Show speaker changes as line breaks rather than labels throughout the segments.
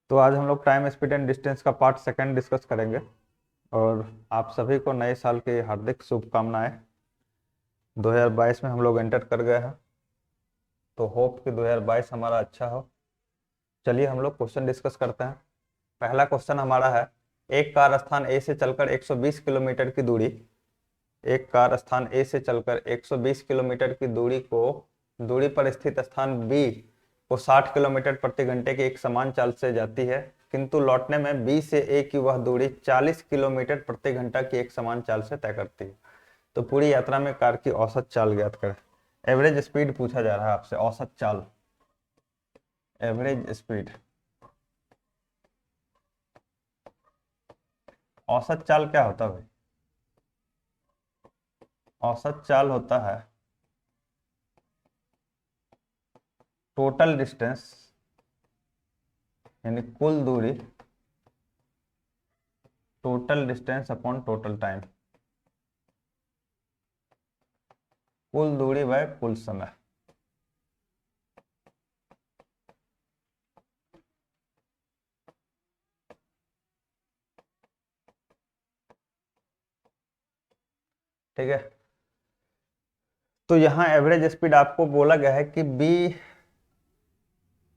तो आज हम लोग टाइम स्पीड एंड डिस्टेंस का पार्ट सेकंड डिस्कस करेंगे। और आप सभी को नए साल की हार्दिक शुभकामनाएं। 2022 में हम लोग एंटर कर गए हैं, तो होप कि 2022 हमारा अच्छा हो। चलिए हम लोग क्वेश्चन डिस्कस करते हैं। पहला क्वेश्चन हमारा है, एक कार स्थान ए से चलकर 120 किलोमीटर की दूरी एक कार स्थान ए से चलकर 120 किलोमीटर की दूरी पर स्थित स्थान बी को 60 किलोमीटर प्रति घंटे की एक समान चाल से जाती है, किंतु लौटने में बी से ए की वह दूरी 40 किलोमीटर प्रति घंटा की एक समान चाल से तय करती है। तो पूरी यात्रा में कार की औसत चाल ज्ञात करें। एवरेज स्पीड पूछा जा रहा है आपसे, औसत चाल, एवरेज स्पीड। औसत चाल क्या होता है भाई? औसत चाल होता है टोटल डिस्टेंस यानी कुल दूरी, total distance upon total time, कुल दूरी बाय कुल समय। ठीक है, तो यहाँ एवरेज स्पीड आपको बोला गया है कि बी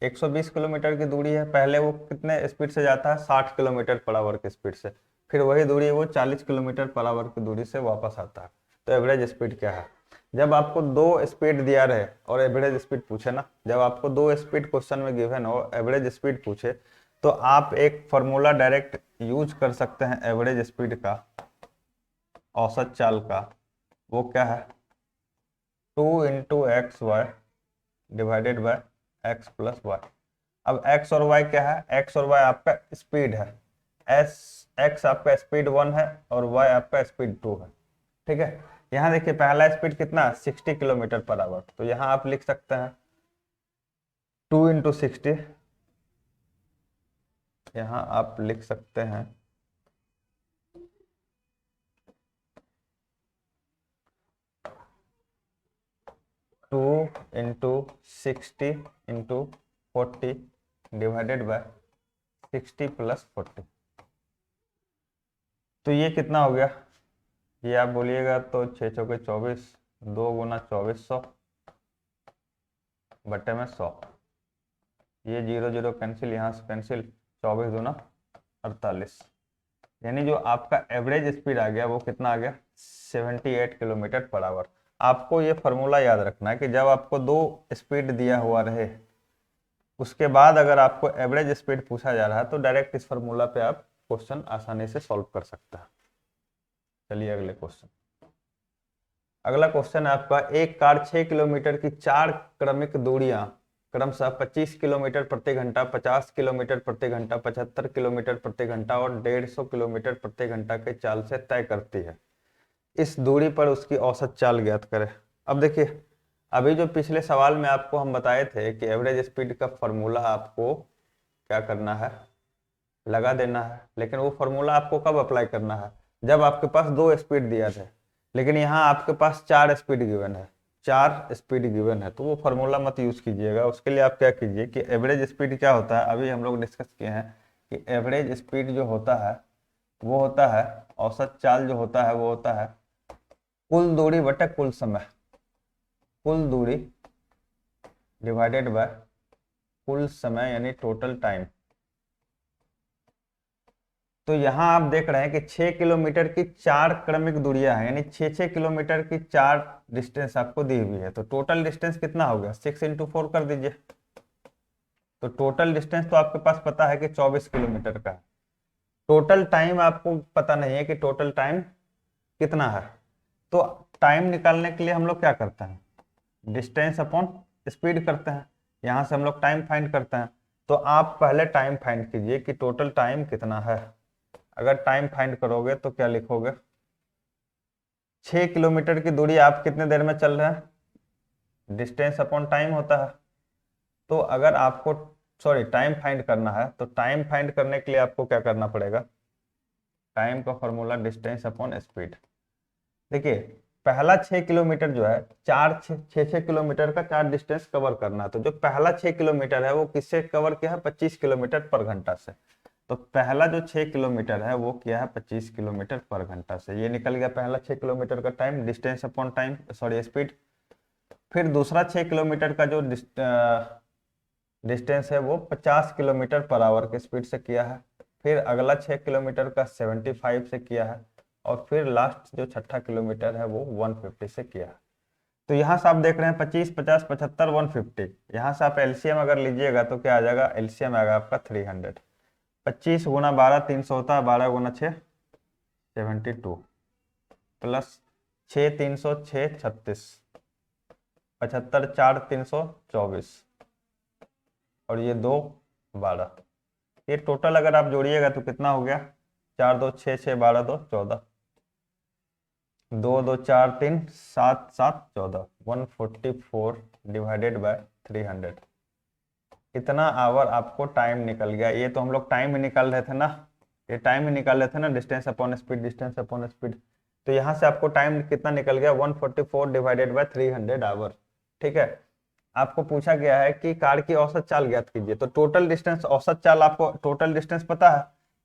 120 किलोमीटर की दूरी है। पहले वो कितने स्पीड से जाता है? 60 किलोमीटर पर आवर की स्पीड से। फिर वही दूरी वो 40 किलोमीटर पर आवर की दूरी से वापस आता है। तो एवरेज स्पीड क्या है? जब आपको दो स्पीड दिया रहे और एवरेज स्पीड पूछे ना, जब आपको दो स्पीड क्वेश्चन में गिवन हो, एवरेज स्पीड पूछे, तो आप एक फॉर्मूला डायरेक्ट यूज कर सकते हैं एवरेज स्पीड का, औसत चाल का। वो क्या है? 2 × XY divided by X plus Y. अब एक्स और वाई क्या है? एक्स और वाई आपका स्पीड है। एस एक्स आपका स्पीड 1 है और वाई आपका स्पीड 2 है। ठीक है, यहाँ देखिए पहला स्पीड कितना? 60 किलोमीटर पर आवर। तो यहाँ आप लिख सकते हैं 2 × 60। यहाँ आप लिख सकते हैं 2 × 60 × 40 डिवाइडेड बाय 60 + 40। तो ये कितना हो गया? ये आप बोलिएगा तो 6 चौके 24, 2 × 2400 बट्टे में 100। ये 0 0 कैंसिल, यहाँ से कैंसिल, 24 दूना 48। यानी जो आपका एवरेज स्पीड आ गया वो कितना आ गया? 78 किलोमीटर पर आवर। आपको ये फॉर्मूला याद रखना है कि जब आपको दो स्पीड दिया हुआ रहे, उसके बाद अगर आपको एवरेज स्पीड पूछा जा रहा है, तो डायरेक्ट इस फॉर्मूला पे आप क्वेश्चन आसानी से सॉल्व कर सकते हैं। चलिए अगले क्वेश्चन। अगला क्वेश्चन है आपका, एक कार 6 किलोमीटर की चार क्रमिक दूरियां क्रमशः 25 किलोमीटर प्रति घंटा, 50 किलोमीटर प्रति घंटा, 75 किलोमीटर प्रति घंटा और 150 किलोमीटर प्रति घंटा के चाल से तय करती है। इस दूरी पर उसकी औसत चाल ज्ञात करें। अब देखिए, अभी जो पिछले सवाल में आपको हम बताए थे कि एवरेज स्पीड का फॉर्मूला आपको क्या करना है? लगा देना है। लेकिन वो फॉर्मूला आपको कब अप्लाई करना है? जब आपके पास दो स्पीड दिया था। लेकिन यहाँ आपके पास चार स्पीड गिवन है, चार स्पीड गिवन है, तो वो फॉर्मूला मत यूज कीजिएगा। उसके लिए आप क्या कीजिए कि एवरेज स्पीड क्या होता है, अभी हम लोग डिस्कस किए हैं कि एवरेज स्पीड जो होता है वो होता है, औसत चाल जो होता है वो होता है कुल दूरी बटे कुल समय, कुल दूरी डिवाइडेड बाय कुल समय यानी टोटल टाइम। तो यहाँ आप देख रहे हैं कि 6 किलोमीटर की चार क्रमिक दूरियां हैं, यानी 6 किलोमीटर की चार डिस्टेंस आपको दी हुई है। तो टोटल डिस्टेंस कितना हो गया? 6 × 4 कर दीजिए। तो टोटल डिस्टेंस तो आपके पास पता है कि 24 किलोमीटर का है। टोटल टाइम आपको पता नहीं है कि टोटल टाइम कितना है। तो टाइम निकालने के लिए हम लोग क्या करते हैं? डिस्टेंस अपॉन स्पीड करते हैं। यहां से हम लोग टाइम फाइंड करते हैं। तो आप पहले टाइम फाइंड कीजिए कि टोटल टाइम कितना है। अगर टाइम फाइंड करोगे तो क्या लिखोगे? 6 किलोमीटर की दूरी आप कितने देर में चल रहे हैं? डिस्टेंस अपॉन टाइम होता है। तो अगर आपको टाइम फाइंड करना है, तो टाइम फाइंड करने के लिए आपको क्या करना पड़ेगा? टाइम का फॉर्मूला डिस्टेंस अपॉन स्पीड। देखिए, पहला 6 किलोमीटर जो है, 6 किलोमीटर का 4 डिस्टेंस कवर करना है। तो जो पहला 6 किलोमीटर है वो किससे कवर किया है? 25 किलोमीटर पर घंटा से। तो पहला जो 6 किलोमीटर है वो क्या है? 25 किलोमीटर पर घंटा से। ये निकल गया पहला 6 किलोमीटर का time, distance upon time, sorry speed. फिर दूसरा 6 किलोमीटर का जो डिस्टेंस है वो 50 किलोमीटर पर आवर के स्पीड से किया है। फिर अगला 6 किलोमीटर का 75 से किया है। और फिर लास्ट जो छठा किलोमीटर है वो 150 से किया है। तो यहाँ से आप देख रहे हैं 25, 50, 75, 150। यहाँ से आप एलसीएम अगर लीजिएगा तो क्या आ जाएगा? एलसीएम आएगा आपका 300। 25 गुना 12 300 होता है, 12 गुना 6 72, प्लस 6 300 6 36, 75 4 324, और ये 2 12। ये टोटल अगर आप जोड़िएगा तो कितना हो गया? 4 2 6 6 12 2 14, 2 2 4 3 7 7 14, 144 डिवाइडेड बाय 300। इतना आवर आपको टाइम निकल गया। ये तो हम लोग टाइम ही निकाल रहे थे ना, ये टाइम ही निकाल रहे थे ना, distance upon speed, distance upon speed. तो यहाँ से आपको टाइम कितना निकल गया? 144 डिवाइडेड बाय 300 आवर। ठीक है। आपको पूछा गया है कि कार की औसत चाल ज्ञात कीजिए। तो टोटल डिस्टेंस, औसत चाल, आपको टोटल डिस्टेंस पता है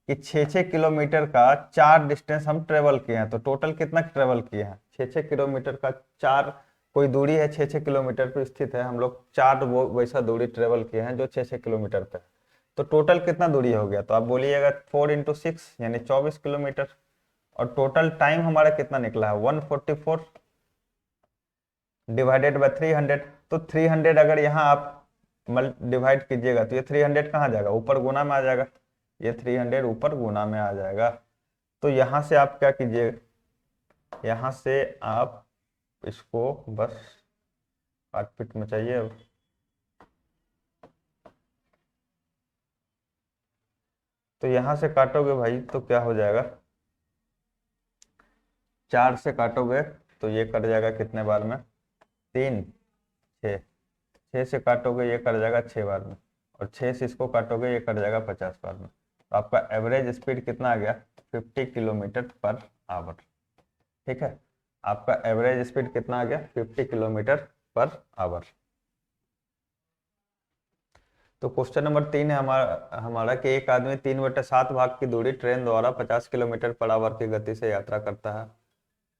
कि 6 किलोमीटर का 4 डिस्टेंस हम ट्रेवल किए हैं। तो टोटल कितना ट्रेवल किए हैं? 6 किलोमीटर का 4, कोई दूरी है 6 किलोमीटर पर स्थित है, हम लोग 4 वो वैसा दूरी ट्रेवल किए हैं जो 6 किलोमीटर पे है। तो टोटल कितना दूरी हो गया? तो आप बोलिएगा 4 × 6 यानी 24 किलोमीटर। और टोटल टाइम हमारा कितना निकला है? 144 डिवाइडेड बाय 300। तो 300 अगर यहाँ आप डिवाइड कीजिएगा तो ये 300 कहाँ जाएगा? ऊपर गुना में आ जाएगा। ये 300 ऊपर गुना में आ जाएगा। तो यहाँ से आप क्या कीजिए, यहाँ से आप इसको बस काट पीट में चाहिए अब। तो यहाँ से काटोगे भाई तो क्या हो जाएगा? 4 से काटोगे तो ये कट जाएगा कितने बार में? 3 6। 6 से काटोगे ये कट जाएगा 6 बार में, और 6 से इसको काटोगे ये कट जाएगा 50 बार में। तो आपका एवरेज स्पीड कितना आ गया? 50 किलोमीटर पर आवर। ठीक है, आपका एवरेज स्पीड कितना आ गया? 50 किलोमीटर पर आवर। तो क्वेश्चन नंबर 3 है हमारा कि एक आदमी 3/7 भाग की दूरी ट्रेन द्वारा 50 किलोमीटर पर आवर की गति से यात्रा करता है।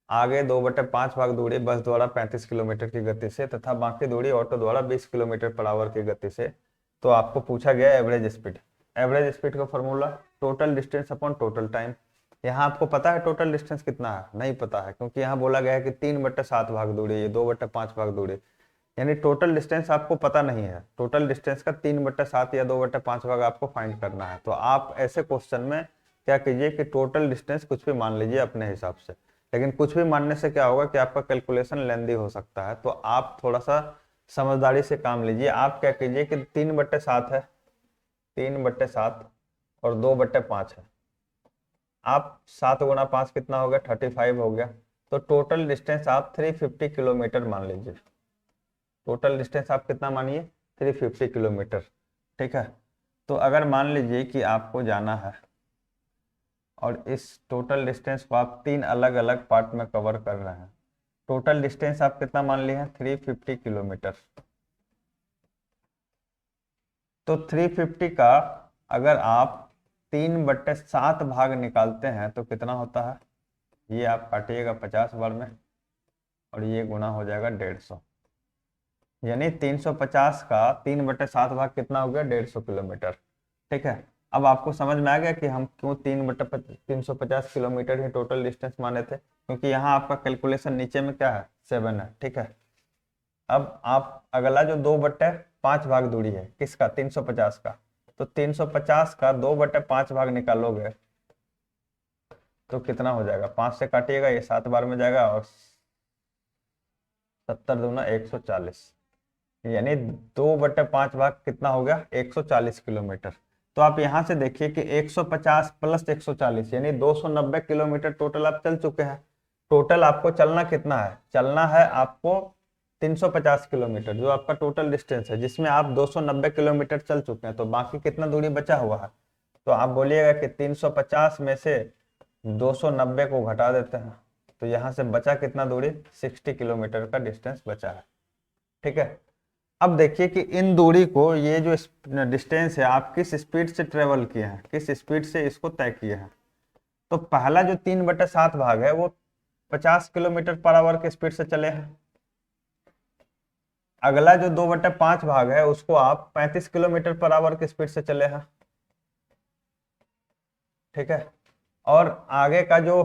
आगे 2/5 भाग दूरी बस द्वारा 35 किलोमीटर की गति से, तथा बाकी दूरी ऑटो द्वारा 20 किलोमीटर पर आवर की गति से। तो आपको पूछा गया एवरेज स्पीड। एवरेज स्पीड का formula total distance upon total time. यहाँ आपको पता है टोटल डिस्टेंस कितना है? नहीं पता है, क्योंकि यहाँ बोला गया है कि 3/7 भाग दूरी, ये 2/5 भाग दूरी, यानी टोटल डिस्टेंस आपको पता नहीं है। टोटल डिस्टेंस का 3/7 या 2/5 भाग आपको फाइंड करना है। तो आप ऐसे क्वेश्चन में क्या कीजिए कि टोटल डिस्टेंस कुछ भी मान लीजिए अपने हिसाब से। लेकिन कुछ भी मानने से क्या होगा कि आपका कैलकुलेशन लेंदी हो सकता है। तो आप थोड़ा सा समझदारी से काम लीजिए। आप क्या कीजिए कि 3/7 है, 3/7 और 2/5 है। आप 7 गुना 5 कितना हो गया? 35 हो गया। तो टोटल डिस्टेंस आप 350 किलोमीटर मान लीजिए। टोटल डिस्टेंस आप कितना मानिए? 350 किलोमीटर। ठीक है। तो अगर मान लीजिए कि आपको जाना है और इस टोटल डिस्टेंस को आप 3 अलग अलग पार्ट में कवर कर रहे हैं, टोटल डिस्टेंस आप कितना मान लिए हैं? 350 किलोमीटर। तो 350 का अगर आप 3/7 भाग निकालते हैं तो कितना होता है? ये आप काटिएगा 50 बार में, और ये गुना हो जाएगा 150, यानी 350 का 3/7 भाग कितना हो गया? 150 किलोमीटर। ठीक है। अब आपको समझ में आ गया कि हम क्यों 3/350 किलोमीटर ही टोटल डिस्टेंस माने थे, क्योंकि यहाँ आपका कैलकुलेशन नीचे में क्या है? 7 है। ठीक है। अब आप अगला जो 2/5 भाग दूरी है किसका? 350 का। तो 350 का 2/5 भाग निकालोगे तो कितना हो जाएगा? 5 से काटिएगा, ये 7 बार में जाएगा, और 70 दूना 140, यानी 2/5 भाग कितना हो गया? 140 किलोमीटर। तो आप यहां से देखिए कि 150 प्लस 140 यानी 290 किलोमीटर टोटल आप चल चुके हैं। टोटल आपको चलना कितना है? चलना है आपको 350 किलोमीटर, जो आपका टोटल डिस्टेंस है, जिसमें आप 290 किलोमीटर चल चुके हैं। तो बाकी कितना दूरी बचा हुआ है? तो आप बोलिएगा कि 350 में से 290 को घटा देते हैं, तो यहाँ से बचा कितना दूरी, 60 किलोमीटर का डिस्टेंस बचा है। ठीक है, अब देखिए कि इन दूरी को, ये जो डिस्टेंस है आप किस स्पीड से ट्रेवल किए हैं, किस स्पीड से इसको तय किए हैं। तो पहला जो 3/7 भाग है वो 50 किलोमीटर पर आवर के स्पीड से चले हैं। अगला जो 2/5 भाग है उसको आप 35 किलोमीटर पर आवर की स्पीड से चले हैं। ठीक है, और आगे का जो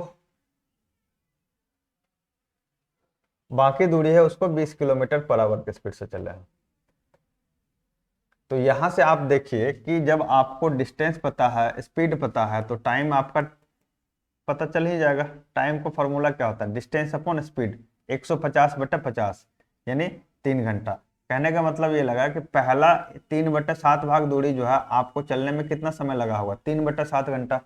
बाकी दूरी है उसको 20 किलोमीटर पर आवर की स्पीड से चले हैं। तो यहां से आप देखिए कि जब आपको डिस्टेंस पता है, स्पीड पता है, तो टाइम आपका पता चल ही जाएगा। टाइम को फॉर्मूला क्या होता है, डिस्टेंस अपॉन स्पीड, 150/50 यानी 3 घंटा। कहने का मतलब ये लगा कि पहला 3/7 भाग दूरी जो है आपको चलने में कितना समय लगा होगा, 3/7 घंटा।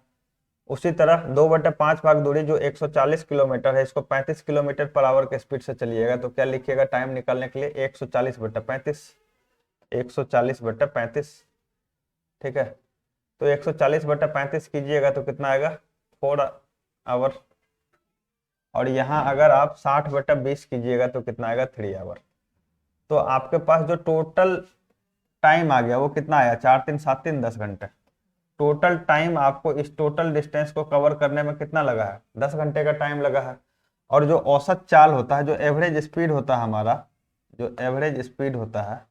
उसी तरह 2/5 भाग दूरी जो 140 किलोमीटर है, इसको 35 किलोमीटर पर आवर के स्पीड से चलिएगा, तो क्या लिखिएगा टाइम निकालने के लिए, 140/35, 140/35। ठीक है, तो 140/35 कीजिएगा तो कितना आएगा, 4 आवर। और यहाँ अगर आप 60/20 कीजिएगा तो कितना आएगा, 3 आवर। तो आपके पास जो टोटल टाइम आ गया वो कितना आया, 4 3 7 3 10 घंटे। टोटल टाइम आपको इस टोटल डिस्टेंस को कवर करने में कितना लगा है, 10 घंटे का टाइम लगा है। और जो औसत चाल होता है, जो एवरेज स्पीड होता है हमारा, जो एवरेज स्पीड होता है,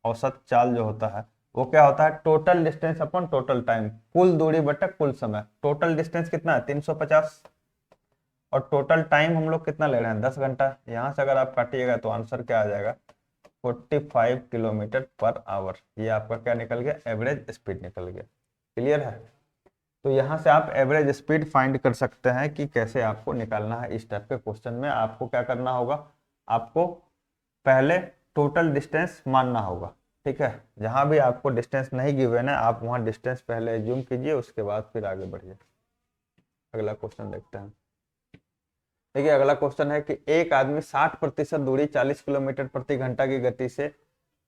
औसत चाल जो होता है वो क्या होता है, total distance upon total time, कुल दूरी बटा कुल समय। टोटल डिस्टेंस कितना है, 350, और टोटल टाइम हम लोग कितना ले रहे हैं, 10 घंटा। यहाँ से अगर आप काटिएगा तो आंसर क्या आ जाएगा, 45 किलोमीटर पर आवर। ये आपका क्या निकल गया, एवरेज स्पीड निकल गया। क्लियर है। तो यहाँ से आप एवरेज स्पीड फाइंड कर सकते हैं कि कैसे आपको निकालना है। इस टाइप के क्वेश्चन में आपको क्या करना होगा, आपको पहले टोटल डिस्टेंस मानना होगा। ठीक है, जहां भी आपको डिस्टेंस नहीं गिवन है आप वहां डिस्टेंस पहले एज्यूम कीजिए, उसके बाद फिर आगे बढ़िए। अगला क्वेश्चन देखते हैं। देखिए अगला क्वेश्चन है कि एक आदमी 60% दूरी 40 किलोमीटर प्रति घंटा की गति से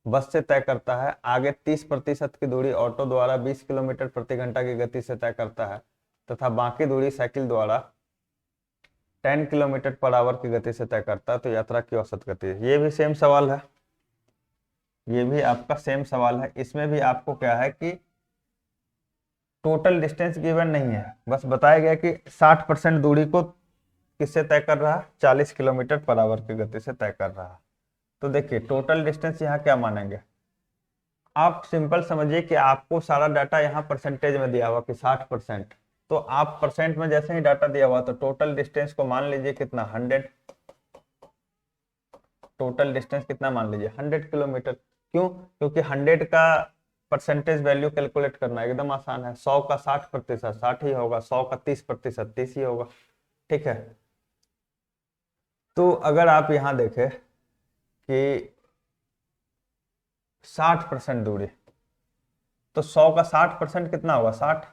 बस से तय करता है, आगे 30% की दूरी ऑटो द्वारा 20 किलोमीटर प्रति घंटा की गति से तय करता है, तथा बाकी दूरी साइकिल द्वारा 10 किलोमीटर पर आवर की गति से तय करता है, तो यात्रा की औसत गति है। ये भी सेम सवाल है, ये भी आपका सेम सवाल है। इसमें भी आपको क्या है कि टोटल डिस्टेंस गिवन नहीं है, बस बताया गया कि 60% दूरी को किससे तय कर रहा है, 40 किलोमीटर पर आवर की गति से तय कर रहा है। तो देखिए टोटल डिस्टेंस यहाँ क्या मानेंगे, आप सिंपल समझिए कि आपको सारा डाटा यहाँ परसेंटेज में दिया हुआ कि 60%, तो आप परसेंट में जैसे ही डाटा दिया हुआ तो टोटल डिस्टेंस को मान लीजिए कितना, 100। टोटल डिस्टेंस कितना मान लीजिए, 100 किलोमीटर। क्यों, क्योंकि 100 का परसेंटेज वैल्यू कैलकुलेट करना एकदम आसान है। 100 का 60% 60 ही होगा, 100 का 30% 30 ही होगा। ठीक है, तो अगर आप यहाँ देखें कि 60% दूरी, तो 100 का 60% कितना होगा, 60,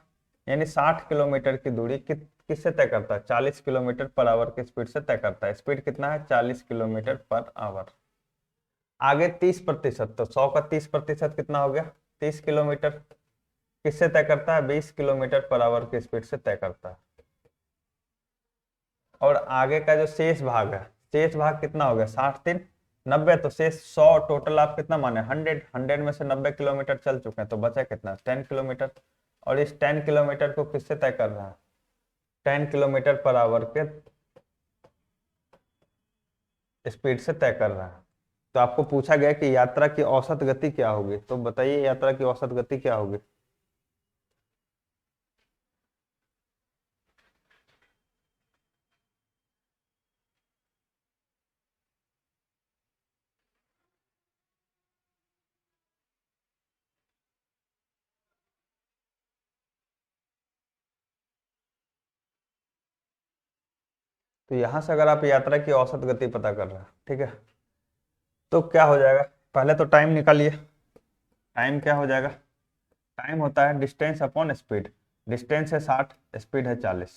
यानी 60 किलोमीटर की दूरी किससे तय करता है, 40 किलोमीटर पर आवर की स्पीड से तय करता है। स्पीड कितना है, 40 किलोमीटर पर आवर। आगे 30%, तो 100 का 30% कितना हो गया, 30 किलोमीटर। किससे तय करता है, 20 किलोमीटर पर आवर की स्पीड से तय करता है। और आगे का जो शेष भाग है, शेष भाग कितना हो गया, 60 3 90, तो शेष 100। टोटल आप कितना माने, 100। 100 में से 90 किलोमीटर चल चुके हैं, तो बचा कितना, 10 किलोमीटर। और इस 10 किलोमीटर को किससे तय कर रहा है, 10 किलोमीटर पर आवर के स्पीड से तय कर रहा है। तो आपको पूछा गया कि यात्रा की औसत गति क्या होगी, तो बताइए यात्रा की औसत गति क्या होगी। तो यहां से अगर आप यात्रा की औसत गति पता कर रहे हैं, ठीक है, तो क्या हो जाएगा, पहले तो टाइम निकालिए। टाइम क्या हो जाएगा, टाइम होता है डिस्टेंस अपॉन स्पीड। डिस्टेंस है 60, स्पीड है 40।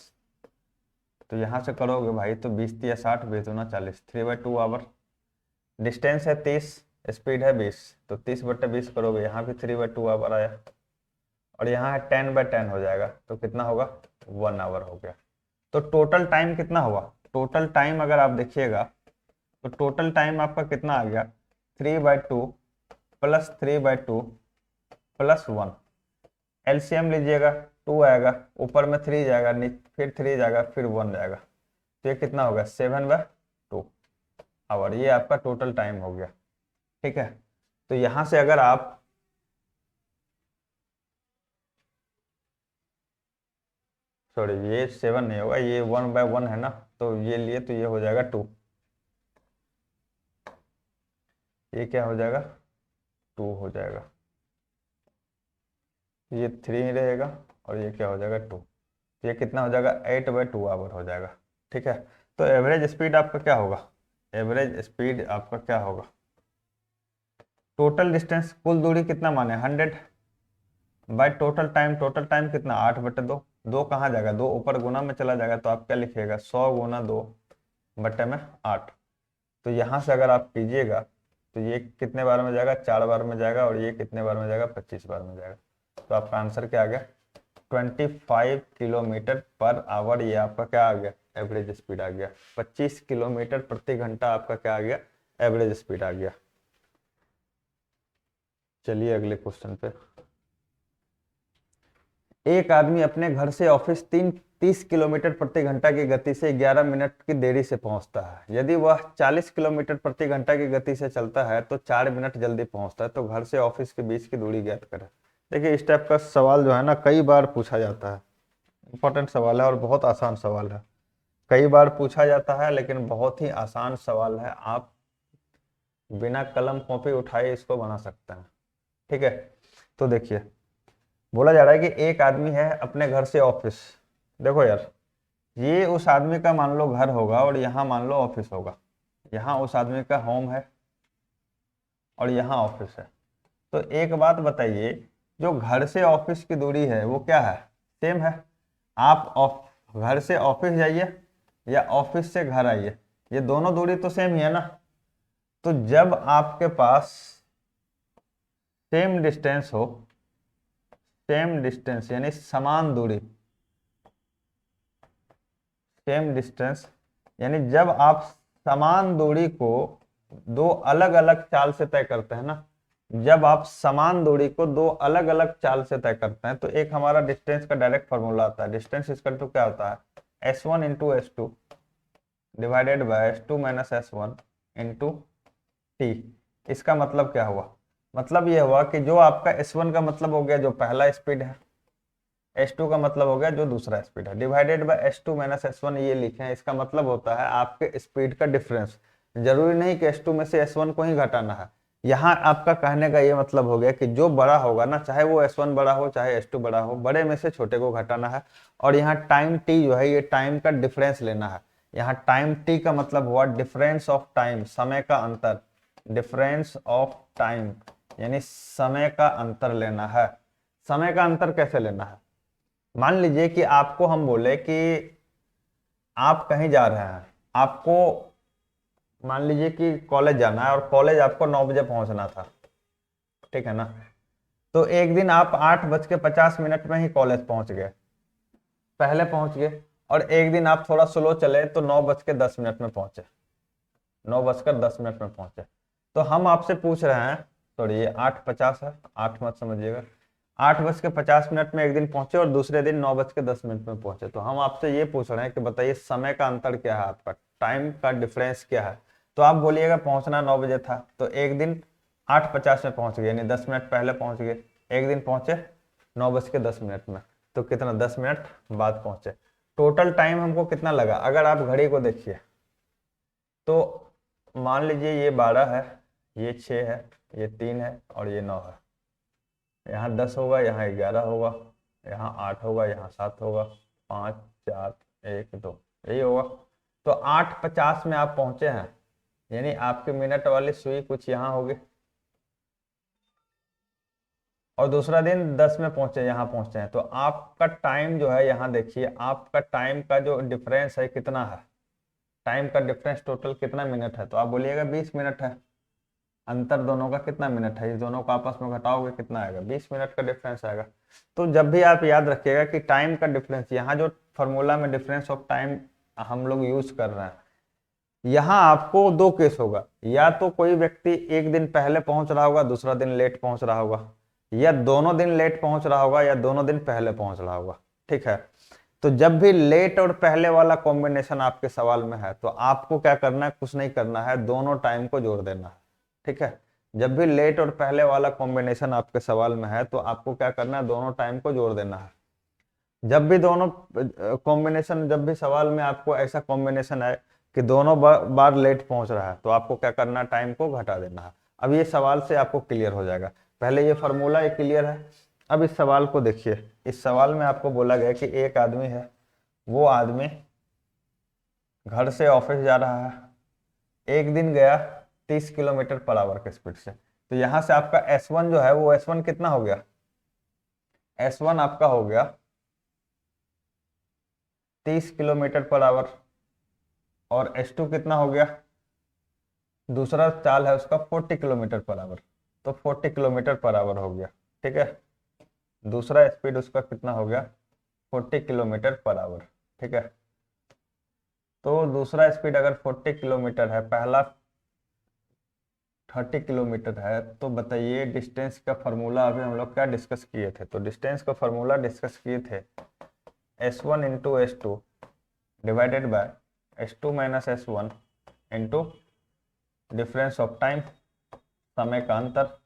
तो यहाँ से करोगे भाई तो 20 या 60, 20×2 40, 3/2 आवर। डिस्टेंस है 30, स्पीड है 20, तो 30/20 करोगे, यहाँ भी 3/2 आवर आया। और यहाँ है 10/10 हो जाएगा, तो कितना होगा, 1 आवर हो गया। तो टोटल टाइम कितना हुआ, टोटल टाइम अगर आप देखिएगा तो टोटल टाइम आपका कितना आ गया, 3/2 प्लस 3/2 प्लस 1। एलसीएम लीजिएगा, 2 आएगा, ऊपर में 3 जाएगा, फिर 3 जाएगा, फिर 1 जाएगा, तो ये कितना होगा 7/2 आवर। ये आपका टोटल टाइम हो गया। ठीक है, तो यहां से अगर आप सॉरी ये 7 नहीं होगा, ये 1/1 है ना, तो ये लिए तो ये हो जाएगा 2। ये क्या हो जाएगा 2 हो जाएगा, ये 3 रहेगा और ये क्या हो जाएगा 2। ये कितना हो जाएगा 8/2 आवर हो जाएगा। ठीक है, तो एवरेज स्पीड आपका क्या होगा, एवरेज स्पीड आपका क्या होगा, टोटल डिस्टेंस कुल दूरी कितना माने 100 बाय टोटल टाइम कितना 8/2। 2 कहाँ जाएगा, 2 ऊपर गुना में चला जाएगा, तो आप क्या लिखिएगा 100 × 2/8। तो यहाँ से अगर आप कीजिएगा तो ये कितने बार में जाएगा, 4 बार में जाएगा, और ये कितने बार में जाएगा 25 बार में जाएगा। तो आपका आंसर क्या आ गया 25 किलोमीटर पर आवर। ये आपका क्या आ गया एवरेज स्पीड आ गया। 25 किलोमीटर प्रति घंटा आपका क्या आ गया एवरेज स्पीड आ गया। चलिए अगले क्वेश्चन पे। एक आदमी अपने घर से ऑफिस 30 किलोमीटर प्रति घंटा की गति से 11 मिनट की देरी से पहुंचता है। यदि वह 40 किलोमीटर प्रति घंटा की गति से चलता है तो 4 मिनट जल्दी पहुंचता है, तो घर से ऑफिस के बीच की दूरी ज्ञात करें। देखिए इस टाइप का सवाल जो है ना कई बार पूछा जाता है, इंपॉर्टेंट सवाल है और बहुत आसान सवाल है। कई बार पूछा जाता है लेकिन बहुत ही आसान सवाल है, आप बिना कलम कॉपी उठाए इसको बना सकते हैं। ठीक है, तो देखिए बोला जा रहा है कि एक आदमी है अपने घर से ऑफिस। देखो यार, ये उस आदमी का मान लो घर होगा और यहाँ मान लो ऑफिस होगा। यहाँ उस आदमी का होम है और यहाँ ऑफिस है। तो एक बात बताइए, जो घर से ऑफिस की दूरी है वो क्या है, सेम है। आप घर से ऑफिस जाइए या ऑफिस से घर आइए, ये दोनों दूरी तो सेम ही है ना। तो जब आपके पास सेम डिस्टेंस हो, सेम डिस्टेंस यानी समान दूरी, सेम डिस्टेंस यानी जब आप समान दूरी को दो अलग अलग चाल से तय करते हैं ना, जब आप समान दूरी को दो अलग अलग चाल से तय करते हैं तो एक हमारा डिस्टेंस का डायरेक्ट फॉर्मूला आता है। डिस्टेंस इसका तो क्या होता है S1 × S2 divided by S2 - S1 × T। इसका मतलब क्या हुआ, मतलब यह हुआ कि जो आपका S1 का मतलब हो गया जो पहला स्पीड है, S2 का मतलब हो गया जो दूसरा स्पीड है, डिवाइडेड बाय S2 - S1 ये लिखे हैं। इसका मतलब होता है आपके स्पीड का डिफरेंस। जरूरी नहीं कि S2 में से S1 को ही घटाना है। यहाँ आपका कहने का ये मतलब हो गया कि जो बड़ा होगा ना, चाहे वो S1 बड़ा हो चाहे S2 बड़ा हो, बड़े में से छोटे को घटाना है। और यहाँ टाइम T जो है ये टाइम का डिफरेंस लेना है। यहाँ टाइम T का मतलब हुआ डिफरेंस ऑफ टाइम, समय का अंतर, डिफरेंस ऑफ टाइम यानी समय का अंतर लेना है। समय का अंतर कैसे लेना है, मान लीजिए कि आपको हम बोले कि आप कहीं जा रहे हैं, आपको मान लीजिए कि कॉलेज जाना है और कॉलेज आपको 9 बजे पहुंचना था। ठीक है ना, तो एक दिन आप 8:50 में ही कॉलेज पहुंच गए, पहले पहुंच गए। और एक दिन आप थोड़ा स्लो चले तो 9:10 में पहुंचे, 9:10 में पहुंचे। तो हम आपसे पूछ रहे हैं, सॉरी ये 8:50 है, 8 मत समझिएगा, 8:50 में एक दिन पहुंचे और दूसरे दिन 9:10 में पहुंचे। तो हम आपसे ये पूछ रहे हैं कि बताइए समय का अंतर क्या है, आपका टाइम का डिफरेंस क्या है। तो आप बोलिएगा पहुंचना 9 बजे था, तो एक दिन 8:50 में पहुंच गए यानी 10 मिनट पहले पहुंच गए, एक दिन पहुंचे 9:10 में, तो कितना 10 मिनट बाद पहुंचे। टोटल टाइम हमको कितना लगा, अगर आप घड़ी को देखिए तो मान लीजिए ये 12 है, ये 6 है, ये 3 है और ये 9 है। यहाँ 10 होगा, यहाँ 11 होगा, यहाँ 8 होगा, यहाँ 7 होगा, 5 4 1 2 यही होगा। तो 8:50 में आप पहुंचे हैं, यानी आपकी मिनट वाली सुई कुछ यहाँ होगी। और दूसरा दिन 10 में पहुंचे, यहाँ पहुंचे हैं, तो आपका टाइम जो है यहाँ देखिए, आपका टाइम का जो डिफरेंस है कितना है, टाइम का डिफरेंस टोटल कितना मिनट है। तो आप बोलिएगा 20 मिनट है। अंतर दोनों का कितना मिनट है, इस दोनों को आपस में घटाओगे कितना आएगा, 20 मिनट का डिफरेंस आएगा। तो जब भी आप याद रखिएगा कि टाइम का डिफरेंस, यहाँ जो फॉर्मूला में डिफरेंस ऑफ टाइम हम लोग यूज कर रहे हैं। यहाँ आपको दो केस होगा, या तो कोई व्यक्ति एक दिन पहले पहुंच रहा होगा, दूसरा दिन लेट पहुंच रहा होगा, या दोनों दिन लेट पहुंच रहा होगा, या दोनों दिन पहले पहुंच रहा होगा। ठीक है, तो जब भी लेट और पहले वाला कॉम्बिनेशन आपके सवाल में है तो आपको क्या करना है, कुछ नहीं करना है, दोनों टाइम को जोड़ देना है। ठीक है, जब भी लेट और पहले वाला कॉम्बिनेशन आपके सवाल में है तो आपको क्या करना है, दोनों टाइम को जोड़ देना है। जब भी दोनों कॉम्बिनेशन, जब भी सवाल में आपको ऐसा कॉम्बिनेशन है कि दोनों बार लेट पहुंच रहा है तो आपको क्या करना है, टाइम को घटा देना है। अब ये सवाल से आपको क्लियर हो जाएगा। पहले ये फॉर्मूला ये क्लियर है। अब इस सवाल को देखिए, इस सवाल में आपको बोला गया कि एक आदमी है, वो आदमी घर से ऑफिस जा रहा है, एक दिन गया 30 किलोमीटर पर आवर के स्पीड से। तो यहां से आपका S1 जो है वो S1 कितना हो गया, S1 आपका हो गया 30 किलोमीटर पर आवर, और S2 कितना हो गया, दूसरा चाल है उसका 40 किलोमीटर पर आवर, तो 40 किलोमीटर पर आवर हो गया। ठीक है, दूसरा स्पीड उसका कितना हो गया, 40 किलोमीटर पर आवर। ठीक है, तो दूसरा स्पीड अगर 40 किलोमीटर है, पहला 30 किलोमीटर है, तो बताइए डिस्टेंस का फॉर्मूला अभी हम लोग क्या डिस्कस किए थे, तो डिस्टेंस का फॉर्मूला डिस्कस किए थे S1 into S2 divided by S2 minus S1 into difference of time, समय का अंतर।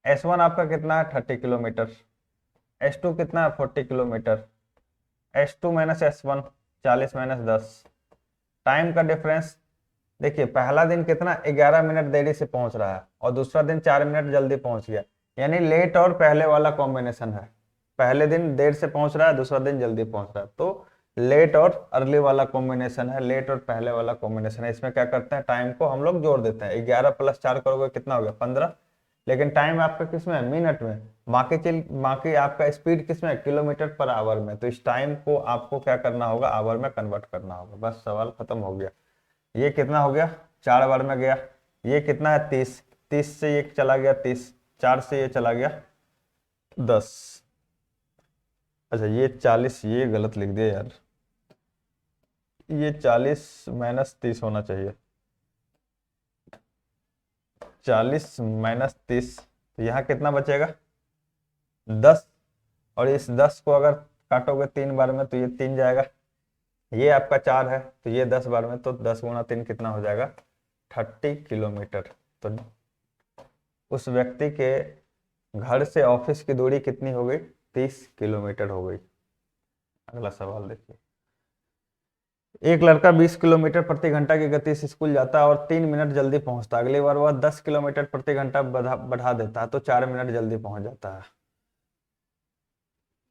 S1 आपका कितना है 30 किलोमीटर, S2 कितना है 40 kilometre, S2 minus S1 40 minus 10, time का डिफरेंस देखिए, पहला दिन कितना 11 मिनट देरी से पहुंच रहा है और दूसरा दिन 4 मिनट जल्दी पहुंच गया, यानी लेट और पहले वाला कॉम्बिनेशन है। पहले दिन देर से पहुंच रहा है, दूसरा दिन जल्दी पहुंच रहा है, तो लेट और अर्ली वाला कॉम्बिनेशन है, लेट और पहले वाला कॉम्बिनेशन है। इसमें क्या करते हैं, टाइम को हम लोग जोड़ देते हैं। 11 प्लस 4 करोगे कितना हो गया 15, लेकिन टाइम आपका किस में है, मिनट में। बाकी आपका स्पीड किस में है, किलोमीटर पर आवर में। तो इस टाइम को आपको क्या करना होगा, आवर में कन्वर्ट करना होगा। बस सवाल खत्म हो गया। ये कितना हो गया, 4 बार में गया। ये कितना है 30, 30 से ये चला गया 30, 4 से ये चला गया 10। अच्छा ये 40, ये गलत लिख दिया यार, ये 40 माइनस 30 होना चाहिए, 40 माइनस 30, तो यहाँ कितना बचेगा 10, और इस 10 को अगर काटोगे 3 बार में तो ये 3 जाएगा, ये आपका 4 है तो ये 10 बार में, तो 10 गुना 3 कितना हो जाएगा 30 किलोमीटर। तो उस व्यक्ति के घर से ऑफिस की दूरी कितनी हो गई, 30 किलोमीटर हो गई। अगला सवाल देखिए, एक लड़का 20 किलोमीटर प्रति घंटा की गति से स्कूल जाता है और 3 मिनट जल्दी पहुंचता है। अगली बार वह 10 किलोमीटर प्रति घंटा बढ़ा देता है तो 4 मिनट जल्दी पहुंच जाता है।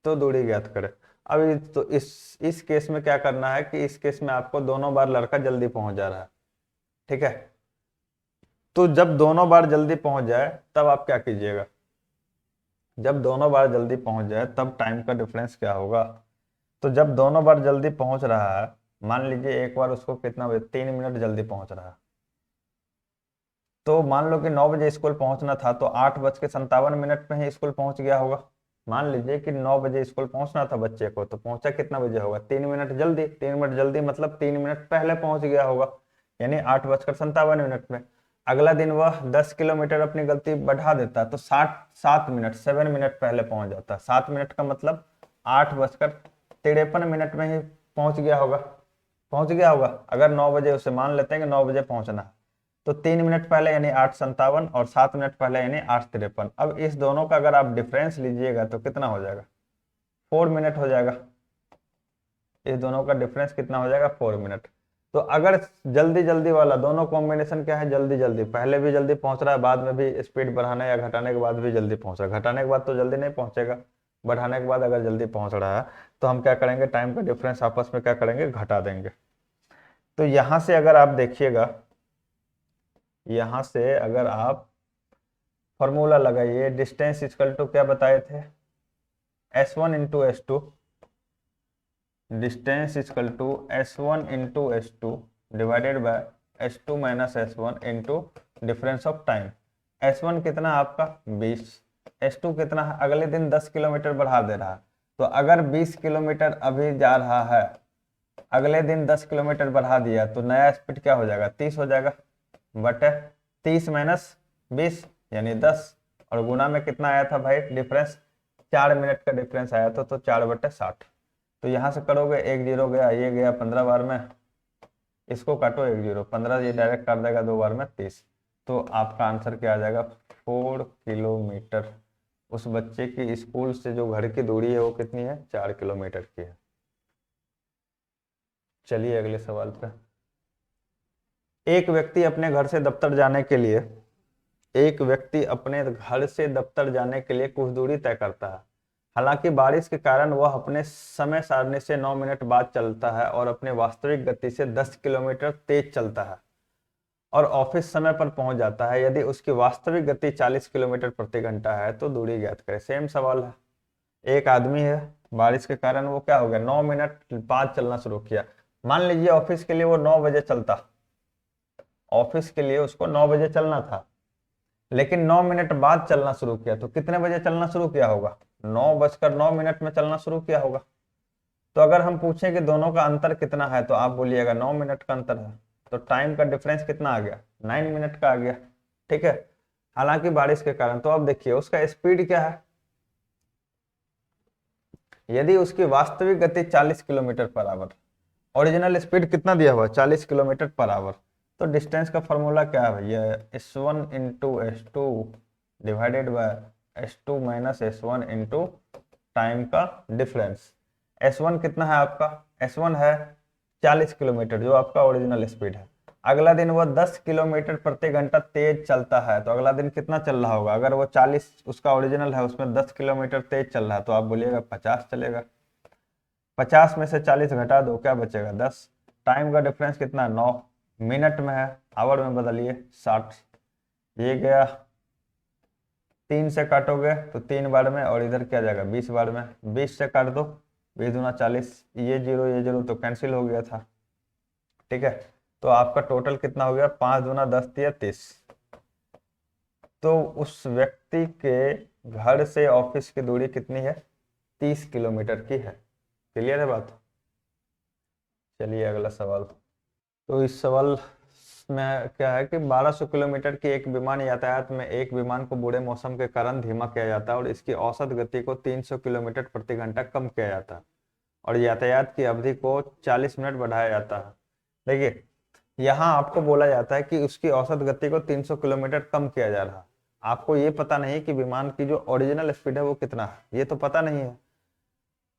तो दूरी ज्ञात करें। अब तो इस केस में क्या करना है कि इस केस में आपको दोनों बार लड़का जल्दी पहुंच जा रहा है। ठीक है, तो जब दोनों बार जल्दी पहुंच जाए तब आप क्या कीजिएगा, जब दोनों बार जल्दी पहुंच जाए तब टाइम का डिफरेंस क्या होगा। तो जब दोनों बार जल्दी पहुंच रहा है, मान लीजिए एक बार उसको कितना 3 मिनट जल्दी पहुंच रहा है, तो मान लो कि 9 बजे स्कूल पहुंचना था तो 8:57 में ही स्कूल पहुंच गया होगा। मान लीजिए कि 9 बजे स्कूल पहुंचना था बच्चे को, तो पहुंचा कितना बजे होगा, 3 मिनट जल्दी। 3 मिनट जल्दी मतलब 3 मिनट पहले पहुंच गया होगा, यानी 8:57 में। अगला दिन वह 10 किलोमीटर अपनी गलती बढ़ा देता तो 7 मिनट 7 मिनट पहले पहुंच जाता। 7 मिनट का मतलब 8:53 में ही पहुंच गया होगा, पहुंच गया होगा। अगर 9 बजे उसे मान लेते हैं कि 9 बजे पहुंचना है, तो 3 मिनट पहले यानी 8:57 और 7 मिनट पहले यानी 8:53। अब इस दोनों का अगर आप डिफरेंस लीजिएगा तो कितना हो जाएगा, 4 मिनट हो जाएगा। इस दोनों का डिफरेंस कितना हो जाएगा, 4 मिनट। तो अगर जल्दी जल्दी वाला, दोनों कॉम्बिनेशन क्या है, जल्दी जल्दी, पहले भी जल्दी पहुंच रहा है, बाद में भी स्पीड बढ़ाने या घटाने के बाद भी जल्दी पहुंच रहा है। घटाने के बाद तो जल्दी नहीं पहुंचेगा, बढ़ाने के बाद अगर जल्दी पहुंच रहा है तो हम क्या करेंगे, टाइम का डिफरेंस आपस में क्या करेंगे, घटा देंगे। तो यहां से अगर आप देखिएगा, यहां से अगर आप फॉर्मूला लगाइए, डिस्टेंस इक्वल टू क्या बताए थे, S1 into S2, distance equal to S1 into S2 divided by S2 minus S1 into difference of time. S1 कितना आपका 20, S2 कितना है, अगले दिन 10 किलोमीटर बढ़ा दे रहा है, तो अगर 20 किलोमीटर अभी जा रहा है, अगले दिन 10 किलोमीटर बढ़ा दिया तो नया स्पीड क्या हो जाएगा, 30 हो जाएगा, बटे 30 माइनस 20 यानी 10, और गुना में कितना आया था भाई डिफरेंस, 4 मिनट का डिफरेंस आया था, तो 4/60। तो यहाँ से करोगे 1 0 गया, ये गया 15 बार में, इसको काटो 1 0, 15 ये डायरेक्ट काट देगा 2 बार में 30। तो आपका आंसर क्या आ जाएगा, 4 किलोमीटर। उस बच्चे की स्कूल से जो घर की दूरी है वो कितनी है, 4 किलोमीटर की है। चलिए अगले सवाल पे। एक व्यक्ति अपने घर से दफ्तर जाने के लिए कुछ दूरी तय करता है। हालांकि बारिश के कारण वह अपने समय सारणी से 9 मिनट बाद चलता है और अपने वास्तविक गति से 10 किलोमीटर तेज चलता है और ऑफिस समय पर पहुंच जाता है। यदि उसकी वास्तविक गति 40 किलोमीटर प्रति घंटा है तो दूरी ज्ञात करें। सेम सवाल है। एक आदमी है, बारिश के कारण वो क्या हो गया, 9 मिनट बाद चलना शुरू किया। मान लीजिए ऑफिस के लिए वो 9 बजे चलता, ऑफिस के लिए उसको 9 बजे चलना था, लेकिन 9 मिनट बाद चलना शुरू किया। तो कितने बजे चलना शुरू किया होगा, 9:09 में चलना शुरू किया होगा। तो अगर हम पूछें कि दोनों का अंतर कितना है, तो आप बोलिएगा 9 मिनट का अंतर है, तो टाइम का डिफरेंस कितना आ गया, 9 मिनट का आ गया। ठीक है, हालांकि बारिश के कारण। तो अब देखिए उसका स्पीड क्या है, यदि उसकी वास्तविक गति 40 kilometre per hour, original speed कितना दिया हुआ, 40 किलोमीटर पर आवर, तो डिस्टेंस का फॉर्मूला क्या है भैया, S1 into S2 divided by S2 minus S1 into time का डिफरेंस। S1 कितना है आपका, S1 है 40 किलोमीटर जो आपका ओरिजिनल स्पीड है। अगला दिन वो 10 किलोमीटर प्रति घंटा तेज चलता है, तो अगला दिन कितना चल रहा होगा, अगर वो 40 उसका ओरिजिनल है, उसमें 10 किलोमीटर तेज चल रहा है, तो आप बोलिएगा 50 चलेगा। 50 में से 40 घटा दो, क्या बचेगा 10। टाइम का डिफरेंस कितना है, 9 मिनट में है, आवर में बदलिए 60। ये गया 3 से काटोगे तो 3 बार में, और इधर क्या जाएगा 20 बार में, 20 से काट दो, 20 दूना 40, ये जीरो तो कैंसिल हो गया था। ठीक है, तो आपका टोटल कितना हो गया, 5 दूना 10 दिया 30। तो उस व्यक्ति के घर से ऑफिस की दूरी कितनी है, 30 किलोमीटर की है। क्लियर है बात। चलिए अगला सवाल। तो इस सवाल में क्या है कि 1200 किलोमीटर की एक विमान यातायात में एक विमान को बुरे मौसम के कारण धीमा किया जाता है और इसकी औसत गति को 300 किलोमीटर प्रति घंटा कम किया जाता है और यातायात की अवधि को 40 मिनट बढ़ाया जाता है। देखिए यहाँ आपको बोला जाता है कि उसकी औसत गति को 300 किलोमीटर कम किया जा रहा है। आपको ये पता नहीं कि विमान की जो ओरिजिनल स्पीड है वो कितना है, ये तो पता नहीं है।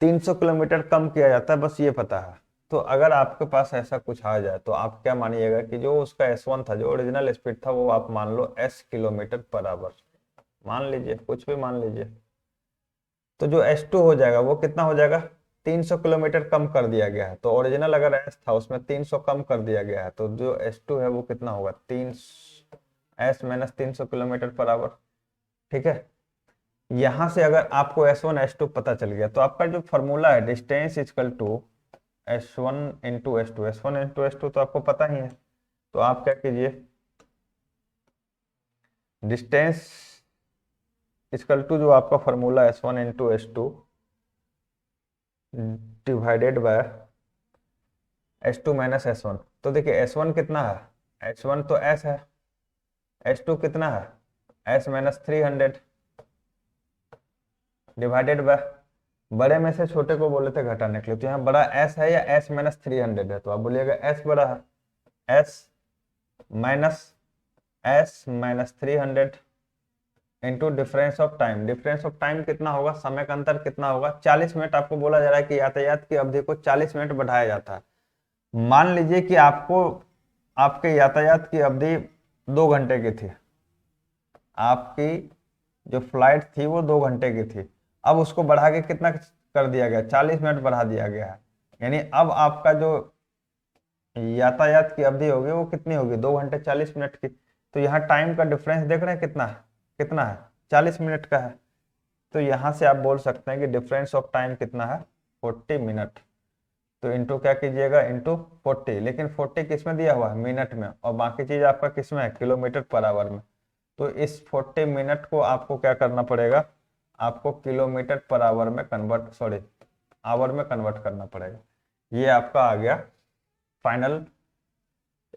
300 किलोमीटर कम किया जाता है, बस ये पता है। तो अगर आपके पास ऐसा कुछ आ जाए तो आप क्या मानिएगा कि जो उसका S1 था, जो ओरिजिनल स्पीड था, वो आप मान लो S किलोमीटर पर आवर मान लीजिए, कुछ भी मान लीजिए। तो जो S2 हो जाएगा वो कितना हो जाएगा, 300 किलोमीटर कम कर दिया गया है। तो ओरिजिनल अगर S था उसमें 300 कम कर दिया गया है, तो जो S2 है वो कितना होगा, 3 S minus 300 kilometre per hour. ठीक है, यहां से अगर आपको S1 S2 पता चल गया तो आपका जो फॉर्मूला है distance equal to S1 into S2, S1 into S2 तो आपको पता ही है। तो आप क्या कीजिए, डिस्टेंस इक्वल टू जो आपका formula S1 into S2 divided by S2 minus S1। तो देखिए S1 कितना है, S1 तो S है, S2 कितना है, S माइनस 300 डिवाइडेड बाय, बड़े में से छोटे को बोले थे घटाने के लिए, तो यहाँ बड़ा S है या S माइनस 300 है, तो आप बोलिएगा S बड़ा है, S minus 300 into difference of time. Difference of time कितना होगा, समय का अंतर कितना होगा, 40 मिनट। आपको बोला जा रहा है कि यातायात की अवधि को 40 मिनट बढ़ाया जाता है। मान लीजिए कि आपको आपके यातायात की अवधि 2 घंटे की थी, आपकी जो फ्लाइट थी वो 2 घंटे की थी, अब उसको बढ़ा के कितना कर दिया गया, 40 मिनट बढ़ा दिया गया है। यानी अब आपका जो यातायात की अवधि होगी वो कितनी होगी, 2 घंटे 40 मिनट की। तो यहाँ टाइम का डिफरेंस देख रहे हैं कितना है, 40 मिनट का है। तो यहाँ से आप बोल सकते हैं कि डिफरेंस ऑफ टाइम कितना है, 40 मिनट। तो इंटू क्या कीजिएगा, इंटू 40, लेकिन 40 किस में दिया हुआ है, मिनट में, और बाकी चीज आपका किस में है, किलोमीटर पर आवर में। तो इस 40 मिनट को आपको क्या करना पड़ेगा, आपको किलोमीटर पर आवर में आवर में कन्वर्ट करना पड़ेगा। ये आपका आ गया फाइनल,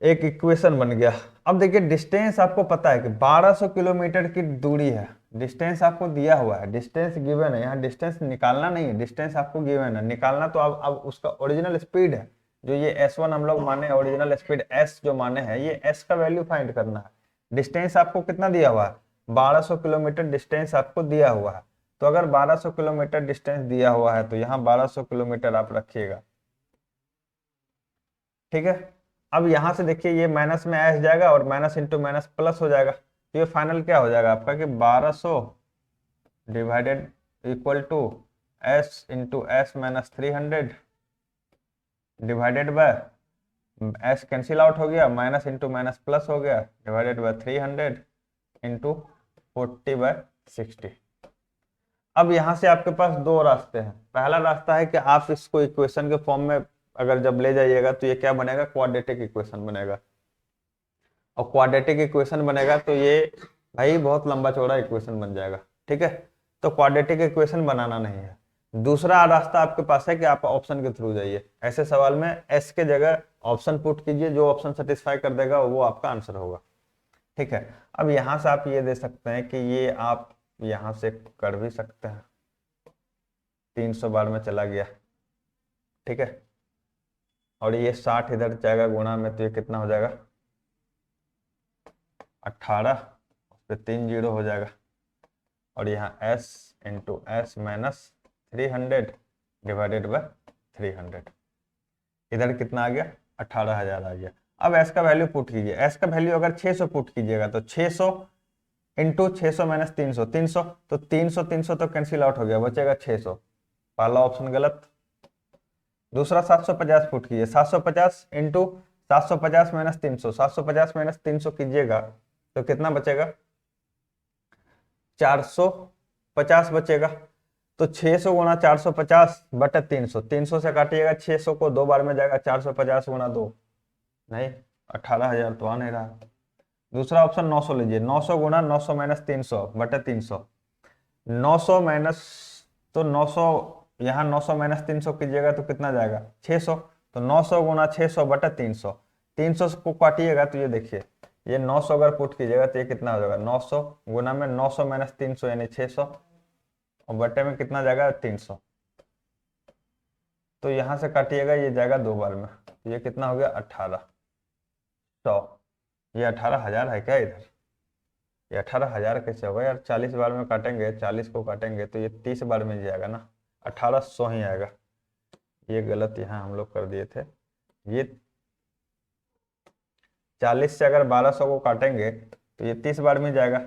एक इक्वेशन बन गया। अब देखिए डिस्टेंस आपको पता है कि 1200 किलोमीटर की दूरी है, डिस्टेंस आपको दिया हुआ है, डिस्टेंस गिवन है, यहाँ डिस्टेंस निकालना नहीं है, डिस्टेंस आपको गिवन है, निकालना तो अब उसका ओरिजिनल स्पीड है, जो ये S1 हम लोग माने ओरिजिनल स्पीड S जो माने हैं, ये S का वैल्यू फाइंड करना है। डिस्टेंस आपको कितना दिया हुआ है, 1200 किलोमीटर डिस्टेंस आपको दिया हुआ है। तो अगर 1200 किलोमीटर डिस्टेंस दिया हुआ है तो यहाँ 1200 किलोमीटर आप रखिएगा, ठीक है। अब यहां से देखिए ये माइनस में एस जाएगा और माइनस इंटू माइनस प्लस हो जाएगा, तो ये फाइनल क्या हो जाएगा आपका कि 1200 divided equal to S into S minus 300 divided by S cancel out हो गया, माइनस इंटू माइनस प्लस हो गया, डिवाइडेड बाय 300 इंटू 40/60। अब यहां से आपके पास दो रास्ते हैं। पहला रास्ता है कि आप इसको इक्वेशन के फॉर्म में अगर जब ले जाइएगा तो ये क्या बनेगा, क्वाड्रेटिक इक्वेशन बनेगा। और क्वाड्रेटिक इक्वेशन बनेगा तो ये भाई बहुत लंबा चौड़ा इक्वेशन बन जाएगा, ठीक है। तो क्वाड्रेटिक इक्वेशन बनाना नहीं है। दूसरा रास्ता आपके पास है कि आप ऑप्शन के थ्रू जाइए। ऐसे सवाल में एस के जगह ऑप्शन पुट कीजिए, जो ऑप्शन सेटिस्फाई कर देगा वो आपका आंसर होगा, ठीक है। अब यहां से आप ये दे सकते हैं कि ये आप यहां से कर भी सकते हैं, 300 बार में चला गया, ठीक है। और ये 60 इधर जाएगा गुणा में, तो ये कितना हो जाएगा 18, उस पर 3 जीरो हो जाएगा। और यहाँ s into S minus 300 divided bye 300, इधर कितना आ गया 18,000 आ गया। अब s का वैल्यू पुट कीजिए, s का वैल्यू अगर 600 पुट कीजिएगा तो 600 इंटू 600 माइनस 300, 300 तो 300 300 तो कैंसिल आउट हो गया, बचेगा 600। पहला ऑप्शन गलत। दूसरा 750 फुट कीजिए, 750 इंटू 750 माइनस 300, 750 माइनस 300 कीजिएगा तो कितना बचेगा 450 बचेगा। तो 600 गुणा 450 बटे 300, 300 से काटिएगा 600 को 2 बार में जाएगा, 450 गुणा 2 नहीं 18,000 तो आ नहीं रहा। दूसरा ऑप्शन 900 लीजिए, 900 गुणा 900 माइनस 300 बटे 300, 900 माइनस तो 900 यहाँ 900 माइनस 300 कीजिएगा तो कितना जाएगा 600, तो 900 गुणा 600 बटा 300, 300 को काटिएगा तो ये देखिए ये 900 अगर पुट कीजिएगा तो ये कितना हो जाएगा 900 गुणा में 900 माइनस 300 यानी 600 और बटे में कितना जाएगा 300। तो यहाँ से काटिएगा ये जाएगा 2 बार में, तो ये कितना हो गया 1800। ये 18,000 है क्या इधर, ये 18,000 कैसे होगा यार, 40 बार में काटेंगे, 40 को काटेंगे तो ये 30 बार में जाएगा ना, 1800 ही आएगा। ये गलत यहाँ हम लोग कर दिए थे। ये 40 से अगर 1200 को काटेंगे तो ये 30 बार में जाएगा,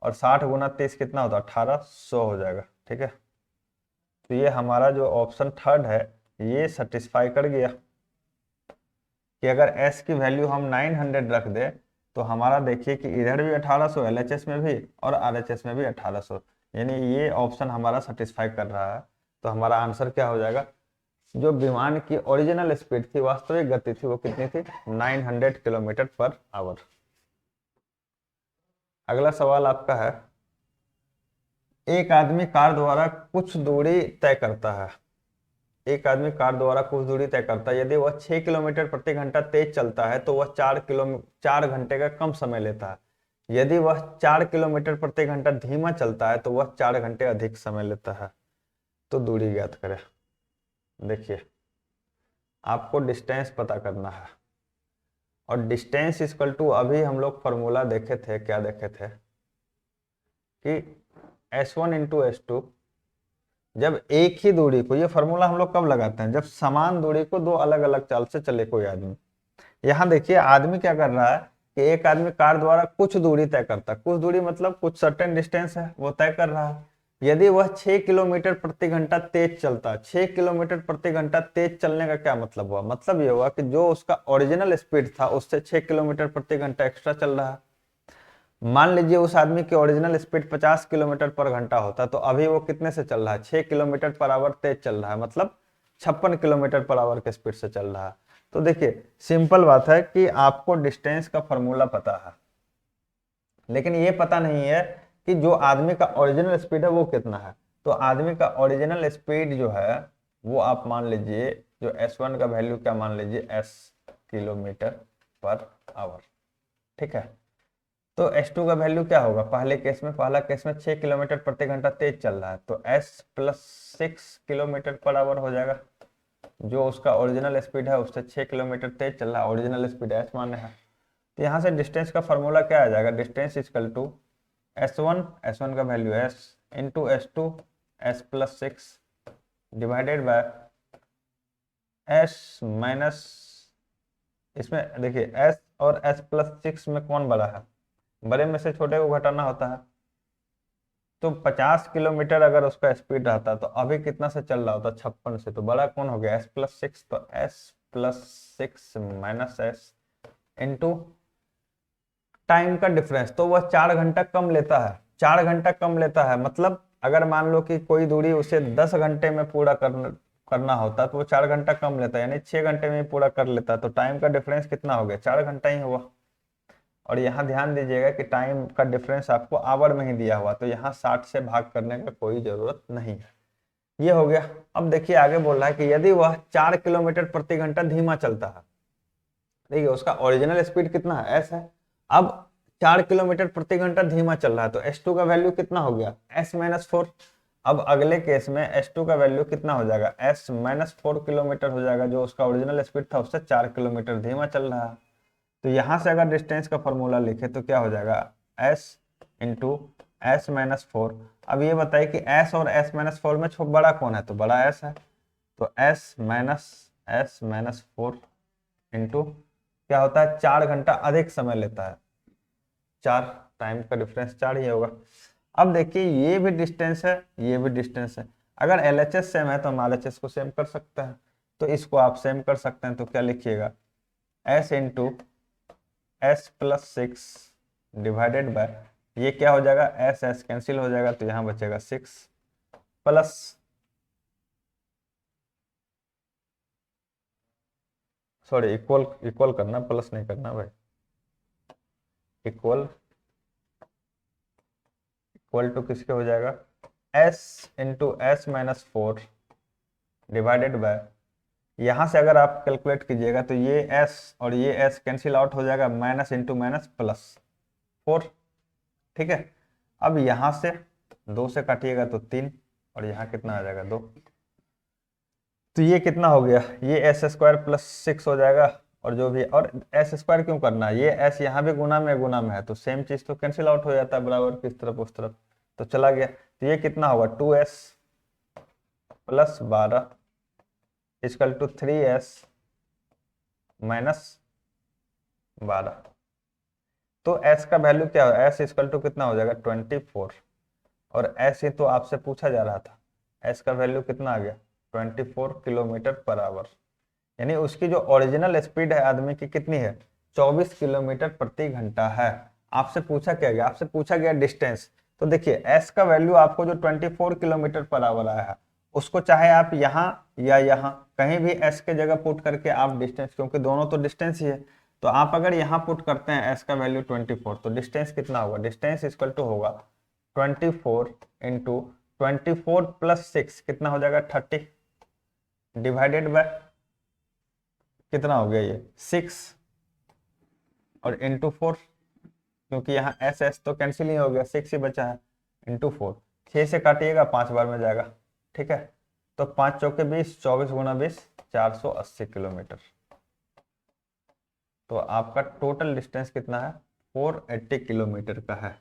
और 60 गुना 30 कितना होता है 1800 हो जाएगा, ठीक है। तो ये हमारा जो ऑप्शन थर्ड है ये सेटिस्फाई कर गया कि अगर s की वैल्यू हम 900 रख दे तो हमारा देखिए कि इधर भी 1800 LHS में भी और RHS में भी 1800, यानी ये ऑप्शन हमारा सेटिस्फाई कर रहा है। तो हमारा आंसर क्या हो जाएगा, जो विमान की ओरिजिनल स्पीड थी, वास्तविक गति थी, वो कितनी थी 900 किलोमीटर पर आवर। अगला सवाल आपका है, एक आदमी कार द्वारा कुछ दूरी तय करता है, एक आदमी कार द्वारा कुछ दूरी तय करता है, यदि वह 6 किलोमीटर प्रति घंटा तेज चलता है तो वह 4 घंटे का कम समय लेता है, यदि वह 4 किलोमीटर प्रति घंटा धीमा चलता है तो वह 4 घंटे अधिक समय लेता है। तो दूरी ज्ञात करें। देखिए आपको डिस्टेंस पता करना है, और डिस्टेंस इक्वल टू अभी हम लोग फॉर्मूला देखे थे, क्या देखे थे कि S1 इंटू S2, जब एक ही दूरी को, ये फॉर्मूला हम लोग कब लगाते हैं, जब समान दूरी को दो अलग अलग चाल से चले कोई आदमी। यहाँ देखिए आदमी क्या कर रहा है कि एक आदमी कार द्वारा कुछ दूरी तय करता है, कुछ दूरी मतलब कुछ सर्टेन डिस्टेंस है वो तय कर रहा है, यदि वह 6 किलोमीटर प्रति घंटा तेज चलता है। 6 किलोमीटर प्रति घंटा तेज चलने का क्या मतलब हुआ, मतलब ये हुआ कि जो उसका ओरिजिनल स्पीड था उससे 6 किलोमीटर प्रति घंटा एक्स्ट्रा चल रहा है। मान लीजिए उस आदमी की ओरिजिनल स्पीड 50 किलोमीटर पर घंटा होता, तो अभी वो कितने से चल रहा है 6 किलोमीटर पर आवर तेज चल रहा है, मतलब 56 किलोमीटर पर आवर के स्पीड से चल रहा है। तो देखिए सिंपल बात है कि आपको डिस्टेंस का फॉर्मूला पता है, लेकिन ये पता नहीं है कि जो आदमी का ओरिजिनल स्पीड है वो कितना है। तो आदमी का ओरिजिनल स्पीड जो है वो आप मान लीजिए, जो S1 का वैल्यू क्या मान लीजिए, S किलोमीटर पर आवर, ठीक है। तो S2 का वैल्यू क्या होगा, पहला केस में 6 किलोमीटर प्रति घंटा तेज चल रहा है, तो S plus 6 kilometre per hour हो जाएगा। जो उसका ओरिजिनल स्पीड है उससे 6 किलोमीटर तेज चल रहा है, ओरिजिनल स्पीड S मान्य है। तो यहाँ से डिस्टेंस का फॉर्मूला क्या आ जाएगा, डिस्टेंस इक्वल टू S1 का value S into S2 S plus 6 divided by S minus, इसमें देखिए S और S प्लस 6 में कौन बड़ा है, बड़े में से छोटे को घटाना होता है। तो 50 किलोमीटर अगर उसका स्पीड रहता तो अभी कितना से चल रहा होता, 56 से, तो बड़ा कौन हो गया S प्लस 6, तो S plus 6 minus S into time का डिफरेंस, तो वह 4 घंटा कम लेता है, 4 घंटा कम लेता है। मतलब अगर मान लो कि कोई दूरी उसे 10 घंटे में पूरा करना होता तो वो 4 घंटा कम लेता है, यानी 6 घंटे में पूरा कर लेता। तो टाइम का डिफरेंस कितना हो गया, 4 घंटा ही हुआ। और यहाँ ध्यान दीजिएगा कि टाइम का डिफरेंस आपको आवर में ही दिया हुआ, तो यहाँ 60 से भाग करने का कोई जरूरत नहीं है। ये हो गया। अब देखिए आगे बोल रहा है कि यदि वह 4 किलोमीटर प्रति घंटा धीमा चलता है, देखिए उसका ओरिजिनल स्पीड कितना है, एस है। अब 4 किलोमीटर प्रति घंटा धीमा चल रहा है, तो S2 का वैल्यू कितना हो गया, S माइनस 4। अब अगले केस में S2 का वैल्यू कितना हो जाएगा, S माइनस 4 किलोमीटर हो जाएगा, जो उसका ओरिजिनल स्पीड था उससे 4 किलोमीटर धीमा चल रहा है। तो यहां से अगर डिस्टेंस का फॉर्मूला लिखे तो क्या हो जाएगा, S इंटू S माइनस 4। अब ये बताइए कि S और S माइनस 4 में बड़ा कौन है, तो बड़ा S है। तो S माइनस 4 इंटू क्या होता है, 4 घंटा अधिक समय लेता है, 4, टाइम का डिफरेंस 4 ही होगा। अब देखिए ये भी डिस्टेंस है, ये भी डिस्टेंस है। अगर LHS सेम है तो हम RHS को सेम कर सकते हैं, तो इसको आप सेम कर सकते हैं। तो क्या लिखिएगा, S into S plus 6 divided by, ये क्या हो जाएगा, S कैंसिल हो जाएगा, तो यहाँ बचेगा 6 प्लस, सॉरी इक्वल, इक्वल करना, प्लस नहीं करना भाई, इक्वल, इक्वल टू किसके हो जाएगा, S into S minus 4 divided by, यहां से अगर आप कैलकुलेट कीजिएगा तो ये S और ये S कैंसिल आउट हो जाएगा, माइनस इंटू माइनस प्लस 4, ठीक है। अब यहां से 2 से काटिएगा तो 3, और यहाँ कितना आ जाएगा, 2। तो ये कितना हो गया, ये S स्क्वायर प्लस 6 हो जाएगा। और जो भी, और S स्क्वायर क्यों करना है, ये S यहाँ भी गुना में है, तो सेम चीज तो कैंसिल आउट हो जाता है, बराबर किस तरफ उस तरफ, तो चला गया। तो ये कितना होगा, 2S plus 12 equal to 3S minus 12। तो S का वैल्यू क्या है, S इक्वल टू कितना हो जाएगा, 24। और S ही तो आपसे पूछा जा रहा था, S का वैल्यू कितना आ गया, 24 किलोमीटर पर आवर। यानी उसकी जो ओरिजिनल स्पीड है आदमी की कितनी है, 24 किलोमीटर प्रति घंटा है। आपसे पूछा क्या गया, आपसे पूछा गया डिस्टेंस। तो देखिए S का वैल्यू आपको जो 24 किलोमीटर पर आवर आया है, उसको चाहे आप यहाँ या यहाँ कहीं भी S के जगह पुट करके आप डिस्टेंस, क्योंकि दोनों तो डिस्टेंस ही है, तो आप अगर यहाँ पुट करते हैं S का वैल्यू 24, तो डिस्टेंस कितना होगा, डिस्टेंस इक्वल टू होगा 24 इंटू 24 प्लस 6 कितना हो जाएगा, 30 डिवाइडेड बाय कितना हो गया, ये 6 और इंटू 4, क्योंकि यहाँ S तो कैंसिल ही हो गया, 6 ही बचा है, इंटू 4, 6 से काटिएगा 5 बार में जाएगा, ठीक है। तो 5 चौके 20, 24 गुना 20, 480 किलोमीटर। तो आपका टोटल डिस्टेंस कितना है, 480 किलोमीटर का है।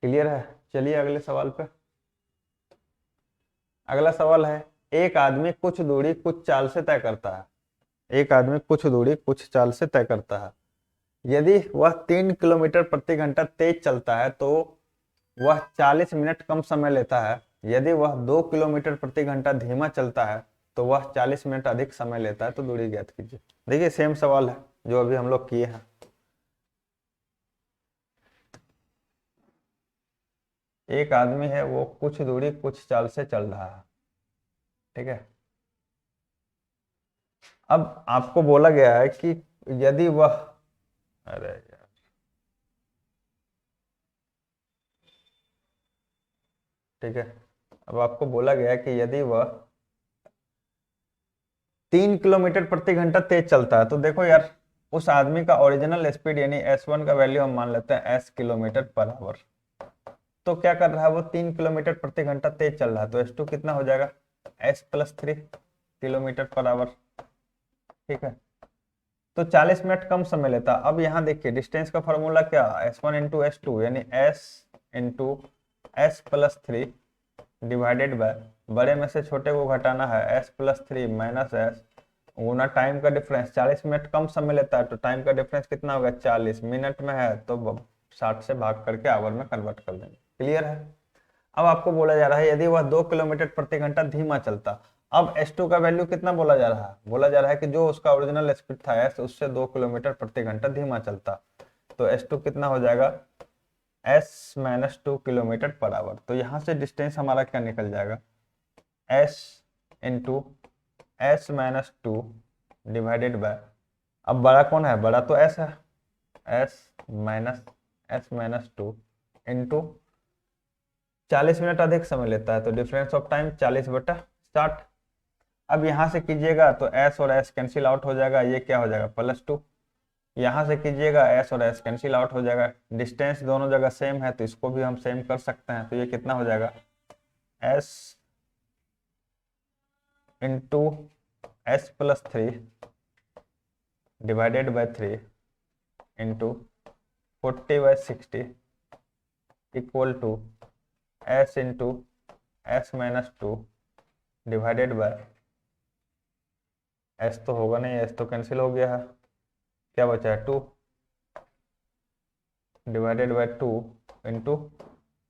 क्लियर है, चलिए अगले सवाल पे। अगला सवाल है, एक आदमी कुछ दूरी कुछ चाल से तय करता है, एक आदमी कुछ दूरी कुछ चाल से तय करता है। यदि वह 3 किलोमीटर प्रति घंटा तेज चलता है तो वह 40 मिनट कम समय लेता है। यदि वह 2 किलोमीटर प्रति घंटा धीमा चलता है तो वह 40 मिनट अधिक समय लेता है, तो दूरी ज्ञात कीजिए। देखिए सेम सवाल है जो अभी हम लोग किए हैं। एक आदमी है, वो कुछ दूरी कुछ चाल से चल रहा है, ठीक है। अब आपको बोला गया है कि यदि वह, अरे यार, ठीक है। अब आपको बोला गया कि यदि वह 3 किलोमीटर प्रति घंटा तेज चलता है, तो देखो यार उस आदमी का ओरिजिनल स्पीड यानी S1 का वैल्यू हम मान लेते हैं S किलोमीटर पर आवर। तो क्या कर रहा है वो 3 किलोमीटर प्रति घंटा तेज चल रहा है, तो S2 कितना हो जाएगा S+3 किलोमीटर पर आवर। ठीक है, तो 40 मिनट कम समय लेता। अब यहाँ देखिए डिस्टेंस का फॉर्मूला क्या, S1 इंटू S2 यानी S into S+3 divided bye, बड़े में से छोटे को घटाना है, S+3 माइनस S गुना टाइम का डिफरेंस। 40 मिनट कम समय लेता है तो टाइम का डिफरेंस कितना होगा, 40 मिनट में है तो 60 से भाग करके आवर में कन्वर्ट कर देंगे। क्लियर है। अब आपको बोला जा रहा है यदि वह 2 किलोमीटर प्रति घंटा धीमा चलता। अब S2 का वैल्यू कितना बोला जा रहा है, बोला जा रहा है कि जो उसका ओरिजिनल स्पीड था S, उससे 2 किलोमीटर प्रति घंटा धीमा चलता। तो S2 कितना हो जाएगा S-2 किलोमीटर पर आवर। तो यहाँ से डिस्टेंस हमारा क्या निकल जाएगा, S into S-2 divided bye, अब बड़ा कौन है, बड़ा तो S है, S-2 इंटू 40 मिनट अधिक समय लेता है तो डिफरेंस ऑफ टाइम 40/60। अब यहां से कीजिएगा तो S और S कैंसिल आउट हो जाएगा, ये क्या हो जाएगा +2। यहां से कीजिएगा S और S कैंसिल आउट हो जाएगा, डिस्टेंस दोनों जगह सेम है तो इसको भी हम सेम कर सकते हैं। तो ये कितना हो जाएगा S into S+3 divided by 3 into 40/60 equal to S into S-2 divided by, S तो होगा नहीं, S तो कैंसिल हो गया है, क्या बचा है 2 डिवाइडेड बाय 2 इंटू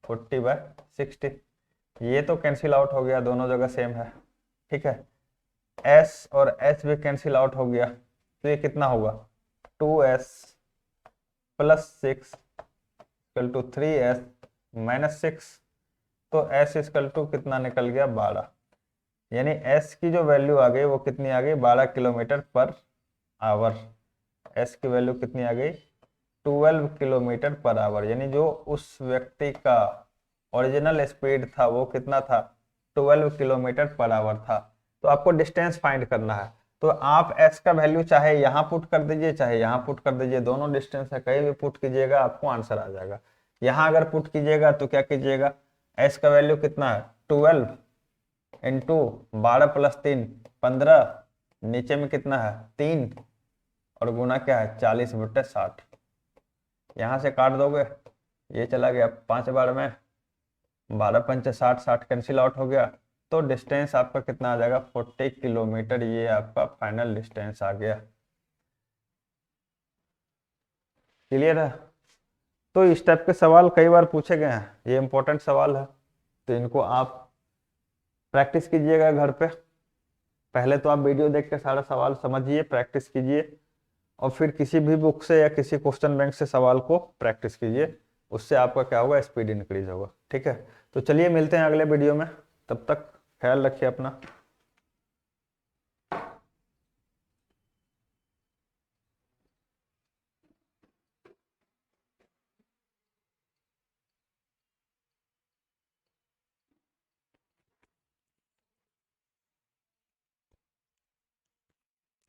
40/60। ये तो कैंसिल आउट हो गया, दोनों जगह सेम है। ठीक है, S और S भी कैंसिल आउट हो गया तो ये कितना होगा 2S + 6 इक्वल टू 3S - 6। तो S इक्वल टू कितना निकल गया 12, यानी S की जो वैल्यू आ गई वो कितनी आ गई 12 किलोमीटर पर आवर। S की वैल्यू कितनी आ गई 12 किलोमीटर पर आवर, यानी जो उस व्यक्ति का ओरिजिनल स्पीड था वो कितना था 12 किलोमीटर पर आवर था। तो आपको डिस्टेंस फाइंड करना है, तो आप S का वैल्यू चाहे यहाँ पुट कर दीजिए चाहे यहाँ पुट कर दीजिए, दोनों डिस्टेंस है, कहीं भी पुट कीजिएगा आपको आंसर आ जाएगा। यहाँ अगर पुट कीजिएगा तो क्या कीजिएगा, S का वैल्यू कितना है 12 इंटू 12 + 3 15, नीचे में कितना है 3 और गुना क्या है 40/60। यहाँ से काट दोगे ये चला गया 5 बार में, 12 × 5 = 60, 60 कैंसिल आउट हो गया। तो डिस्टेंस आपका कितना आ जाएगा 40 किलोमीटर, ये आपका फाइनल डिस्टेंस आ गया। क्लियर है। तो इस टाइप के सवाल कई बार पूछे गए हैं, ये इंपॉर्टेंट सवाल है, तो इनको आप प्रैक्टिस कीजिएगा घर पे। पहले तो आप वीडियो देख के सारा सवाल समझिए, प्रैक्टिस कीजिए, और फिर किसी भी बुक से या किसी क्वेश्चन बैंक से सवाल को प्रैक्टिस कीजिए, उससे आपका क्या होगा स्पीड इंक्रीज होगा। ठीक है, तो चलिए मिलते हैं अगले वीडियो में, तब तक ख्याल रखिए अपना।